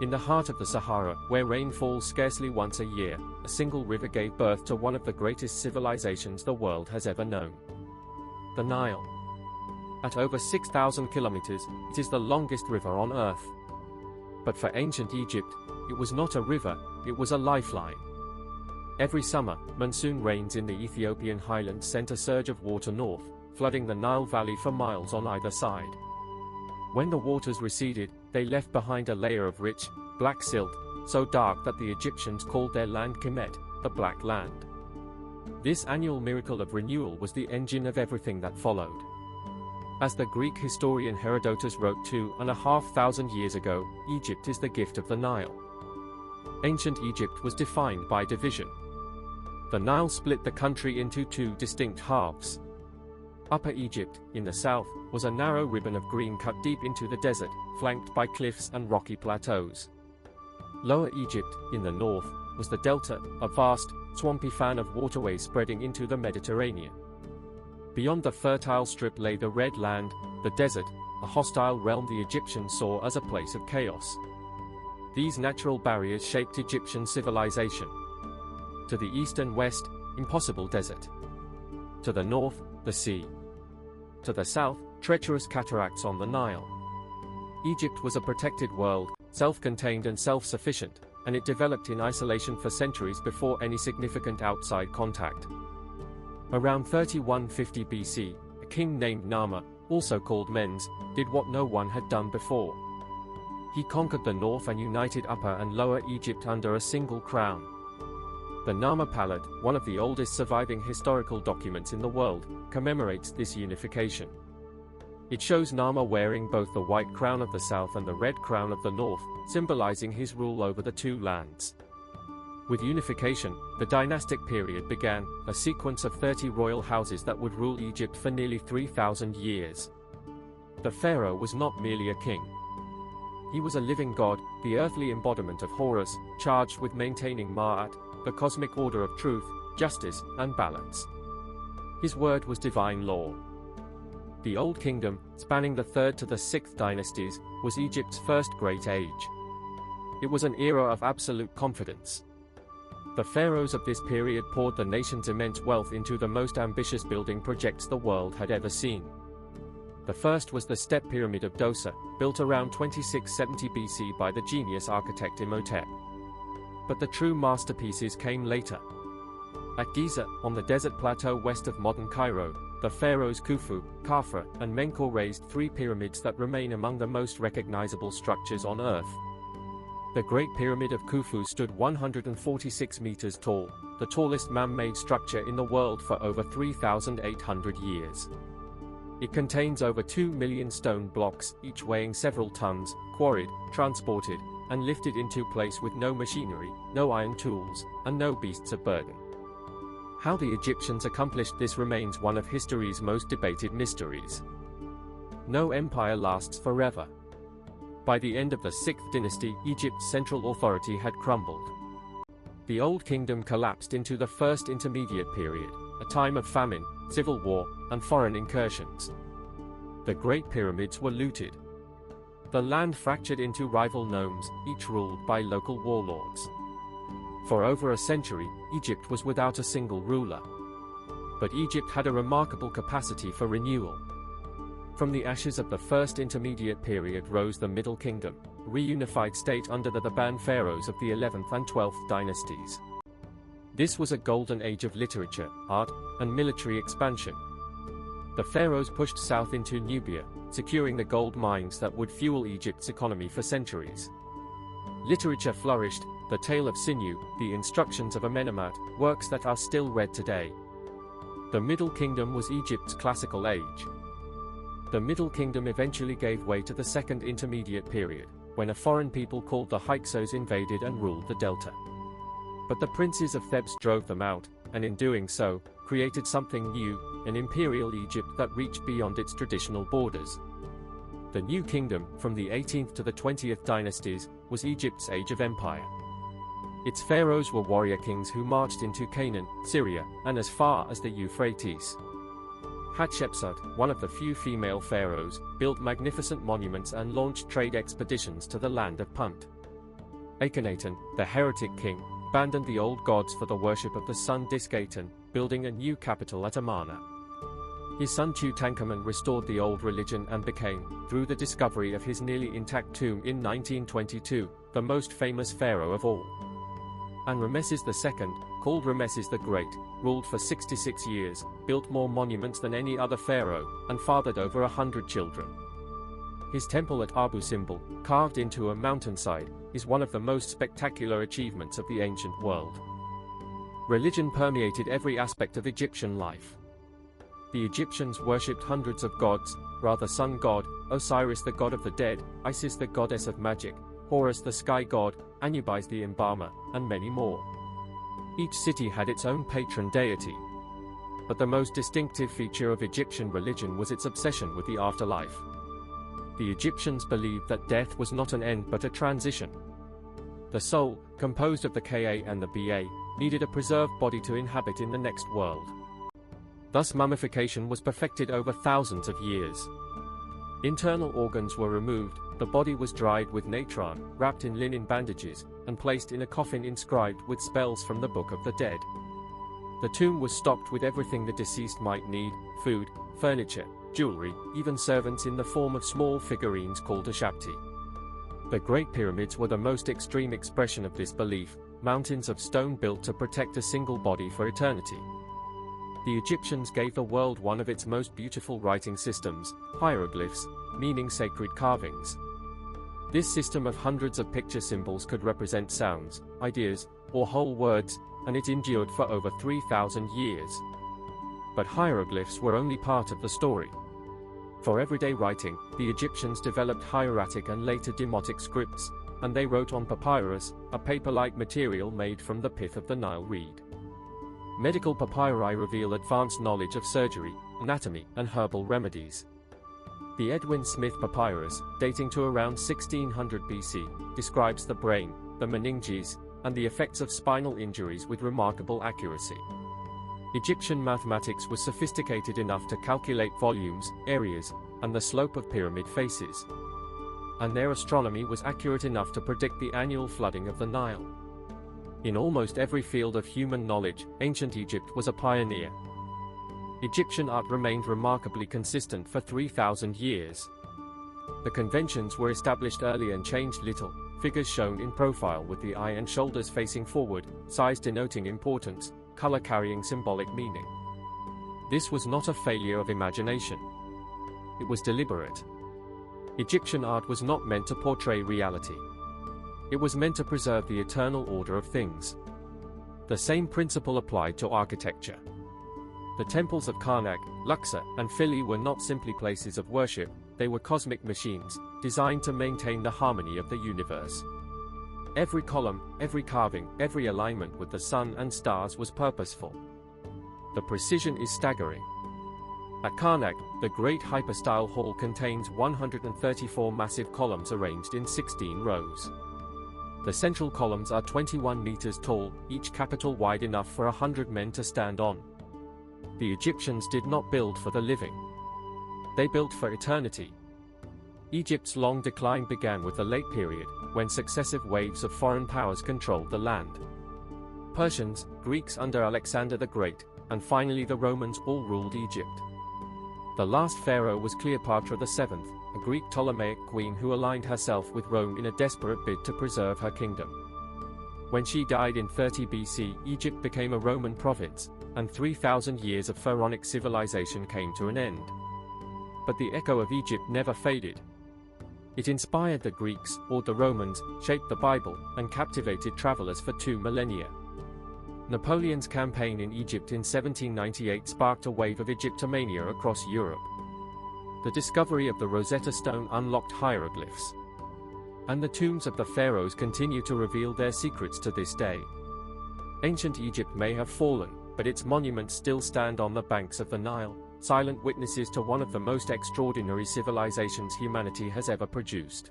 In the heart of the Sahara, where rain falls scarcely once a year, a single river gave birth to one of the greatest civilizations the world has ever known. The Nile. At over 6,000 kilometers, it is the longest river on Earth. But for ancient Egypt, it was not a river, it was a lifeline. Every summer, monsoon rains in the Ethiopian highlands sent a surge of water north, flooding the Nile Valley for miles on either side. When the waters receded, they left behind a layer of rich, black silt, so dark that the Egyptians called their land Kemet, the Black Land. This annual miracle of renewal was the engine of everything that followed. As the Greek historian Herodotus wrote 2,500 years ago, Egypt is the gift of the Nile. Ancient Egypt was defined by division. The Nile split the country into two distinct halves. Upper Egypt, in the south, was a narrow ribbon of green cut deep into the desert, flanked by cliffs and rocky plateaus. Lower Egypt, in the north, was the delta, a vast, swampy fan of waterways spreading into the Mediterranean. Beyond the fertile strip lay the Red Land, the desert, a hostile realm the Egyptians saw as a place of chaos. These natural barriers shaped Egyptian civilization. To the east and west, impossible desert. To the north, the sea. To the south, treacherous cataracts on the Nile. Egypt was a protected world, self-contained and self-sufficient, and it developed in isolation for centuries before any significant outside contact. Around 3150 BC, a king named Nama, also called Menz, did what no one had done before. He conquered the north and united Upper and Lower Egypt under a single crown. The Nama Palette, one of the oldest surviving historical documents in the world, commemorates this unification. It shows Nama wearing both the white crown of the south and the red crown of the north, symbolizing his rule over the two lands. With unification, the dynastic period began, a sequence of 30 royal houses that would rule Egypt for nearly 3,000 years. The pharaoh was not merely a king. He was a living god, the earthly embodiment of Horus, charged with maintaining Ma'at, the cosmic order of truth, justice, and balance. His word was divine law. The Old Kingdom, spanning the 3rd to the 6th dynasties, was Egypt's first great age. It was an era of absolute confidence. The pharaohs of this period poured the nation's immense wealth into the most ambitious building projects the world had ever seen. The first was the Step Pyramid of Djoser, built around 2670 BC by the genius architect Euterpe. But the true masterpieces came later. At Giza, on the desert plateau west of modern Cairo, the pharaohs Khufu, Khafre, and Menkaure raised 3 pyramids that remain among the most recognizable structures on Earth. The Great Pyramid of Khufu stood 146 meters tall, the tallest man-made structure in the world for over 3,800 years. It contains over 2 million stone blocks, each weighing several tons, quarried, transported, and lifted into place with no machinery, no iron tools, and no beasts of burden. How the Egyptians accomplished this remains one of history's most debated mysteries. No empire lasts forever. By the end of the 6th dynasty, Egypt's central authority had crumbled. The Old Kingdom collapsed into the First Intermediate Period, a time of famine, civil war, and foreign incursions. The Great Pyramids were looted. The land fractured into rival nomes, each ruled by local warlords. For over a century, Egypt was without a single ruler. But Egypt had a remarkable capacity for renewal. From the ashes of the First Intermediate Period rose the Middle Kingdom, a reunified state under the Theban pharaohs of the 11th and 12th dynasties. This was a golden age of literature, art, and military expansion. The pharaohs pushed south into Nubia, securing the gold mines that would fuel Egypt's economy for centuries. Literature flourished, the Tale of Sinew, the Instructions of Amenemhat, works that are still read today. The Middle Kingdom was Egypt's classical age. The Middle Kingdom eventually gave way to the Second Intermediate Period, when a foreign people called the Hyksos invaded and ruled the Delta. But the princes of Thebes drove them out, and in doing so, created something new, an imperial Egypt that reached beyond its traditional borders. The New Kingdom, from the 18th to the 20th dynasties, was Egypt's age of empire. Its pharaohs were warrior kings who marched into Canaan, Syria, and as far as the Euphrates. Hatshepsut, one of the few female pharaohs, built magnificent monuments and launched trade expeditions to the land of Punt. Akhenaten, the heretic king, abandoned the old gods for the worship of the sun disk Aten, building a new capital at Amarna. His son Tutankhamun restored the old religion and became, through the discovery of his nearly intact tomb in 1922, the most famous pharaoh of all. And Ramesses II, called Ramesses the Great, ruled for 66 years, built more monuments than any other pharaoh, and fathered over 100 children. His temple at Abu Simbel, carved into a mountainside, is one of the most spectacular achievements of the ancient world. Religion permeated every aspect of Egyptian life. The Egyptians worshipped hundreds of gods: Ra the sun god, Osiris the god of the dead, Isis the goddess of magic, Horus the sky god, Anubis the embalmer, and many more. Each city had its own patron deity. But the most distinctive feature of Egyptian religion was its obsession with the afterlife. The Egyptians believed that death was not an end but a transition. The soul, composed of the Ka and the Ba, needed a preserved body to inhabit in the next world. Thus mummification was perfected over thousands of years. Internal organs were removed, the body was dried with natron, wrapped in linen bandages, and placed in a coffin inscribed with spells from the Book of the Dead. The tomb was stocked with everything the deceased might need: food, furniture, jewelry, even servants in the form of small figurines called ashapti. The Great Pyramids were the most extreme expression of this belief, mountains of stone built to protect a single body for eternity. The Egyptians gave the world one of its most beautiful writing systems, hieroglyphs, meaning sacred carvings. This system of hundreds of picture symbols could represent sounds, ideas, or whole words, and it endured for over 3,000 years. But hieroglyphs were only part of the story. For everyday writing, the Egyptians developed hieratic and later demotic scripts, and they wrote on papyrus, a paper-like material made from the pith of the Nile reed. Medical papyri reveal advanced knowledge of surgery, anatomy, and herbal remedies. The Edwin Smith papyrus, dating to around 1600 BC, describes the brain, the meninges, and the effects of spinal injuries with remarkable accuracy. Egyptian mathematics was sophisticated enough to calculate volumes, areas, and the slope of pyramid faces. And their astronomy was accurate enough to predict the annual flooding of the Nile. In almost every field of human knowledge, ancient Egypt was a pioneer. Egyptian art remained remarkably consistent for 3,000 years. The conventions were established early and changed little, figures shown in profile with the eye and shoulders facing forward, size denoting importance, color carrying symbolic meaning. This was not a failure of imagination. It was deliberate. Egyptian art was not meant to portray reality. It was meant to preserve the eternal order of things. The same principle applied to architecture. The temples of Karnak, Luxor, and Philae were not simply places of worship, they were cosmic machines, designed to maintain the harmony of the universe. Every column, every carving, every alignment with the sun and stars was purposeful. The precision is staggering. At Karnak, the great hypostyle hall contains 134 massive columns arranged in 16 rows. The central columns are 21 meters tall, each capital wide enough for 100 men to stand on. The Egyptians did not build for the living. They built for eternity. Egypt's long decline began with the late period, when successive waves of foreign powers controlled the land. Persians, Greeks under Alexander the Great, and finally the Romans all ruled Egypt. The last pharaoh was Cleopatra VII, a Greek Ptolemaic queen who aligned herself with Rome in a desperate bid to preserve her kingdom. When she died in 30 BC, Egypt became a Roman province, and 3,000 years of pharaonic civilization came to an end. But the echo of Egypt never faded. It inspired the Greeks, awed the Romans, shaped the Bible, and captivated travelers for 2 millennia. Napoleon's campaign in Egypt in 1798 sparked a wave of Egyptomania across Europe. The discovery of the Rosetta Stone unlocked hieroglyphs. And the tombs of the pharaohs continue to reveal their secrets to this day. Ancient Egypt may have fallen, but its monuments still stand on the banks of the Nile, silent witnesses to one of the most extraordinary civilizations humanity has ever produced.